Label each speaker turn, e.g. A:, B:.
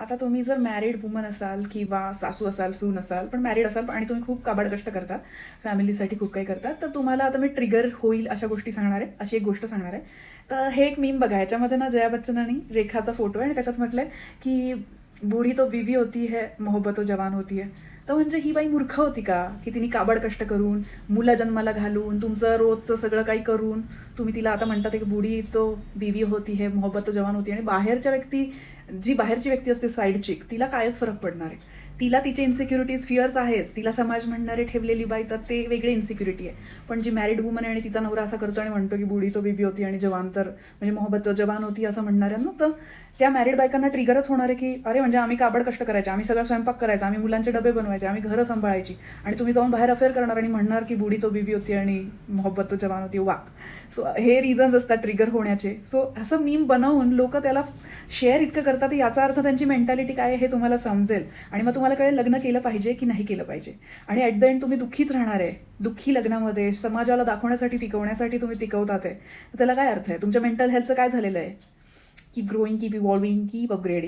A: आता तुम्ही जर मॅरिड वुमन असाल किंवा सासू असाल, सून असाल, पण मॅरिड असाल आणि तुम्ही खूप काबाड कष्ट करता, फॅमिलीसाठी खूप काही करतात, तर तुम्हाला आता मी ट्रिगर होईल अशा गोष्टी सांगणार आहे, अशी एक गोष्ट सांगणार आहे. तर हे एक मीम बघा, याच्यामध्ये ना जया बच्चन आणि रेखाचा फोटो आहे आणि त्याच्यात म्हटलंय की बूढी तो बीवी होती है, मोहब्बत तो जवान होती है. तर म्हणजे ही बाई मूर्ख होती का, की तिने काबड कष्ट करून, मुलं जन्माला घालून, तुमचं रोजचं सगळं काही करून तुम्ही तिला आता म्हणतात की बूढी तो बीवी होती है, मोहब्बत तो जवान होती. आणि बाहेरच्या व्यक्ती, जी बाहेरची व्यक्ती असते साईड चिक, तिला कायच फरक पडणार आहे. तिला तिचे इन्सिक्युरिटीज, फिअर्स आहेच. तिला समाज म्हणणारे ठेवलेली बाई, तर ते वेगळी इन्सिक्युरिटी आहे. पण जी मॅरिड वुमन आहे आणि तिचा नवरा असा करतो आणि म्हणतो की बूढी तो बीवी होती आणि जवान तर म्हणजे मोहब्बत तो जवान होती असं म्हणणाऱ्यांना, तर त्या मॅरिड बायकांना ट्रिगरच होणार आहे की अरे म्हणजे आम्ही काबड कष्ट करायचे, आम्ही सगळं स्वयंपाक करायचा, आम्ही मुलांचे डबे बनवायचे, आम्ही घरं सांभाळायची, आणि तुम्ही जाऊन बाहेर अफेअर करणार आणि म्हणणार की बूढी तो बीवी होती आणि मोहब्बत तो जवान होती. वा. सो हे रिझन्स असतात ट्रिगर होण्याचे. सो असं मीम बनवून लोक त्याला शेअर इतकं करतात, याचा अर्थ त्यांची मेंटॅलिटी काय आहे हे तुम्हाला समजेल आणि मग तुम्हाला कळेल लग्न केलं पाहिजे की नाही केलं पाहिजे. आणि ॲट द एंड तुम्ही दुःखीच राहणार आहे. दुःखी लग्नामध्ये समाजाला दाखवण्यासाठी, टिकवण्यासाठी तुम्ही टिकवतात आहे, तर त्याला काय अर्थ आहे? तुमच्या मेंटल हेल्थचं काय झालेलं आहे? Keep growing, keep evolving, keep upgrading.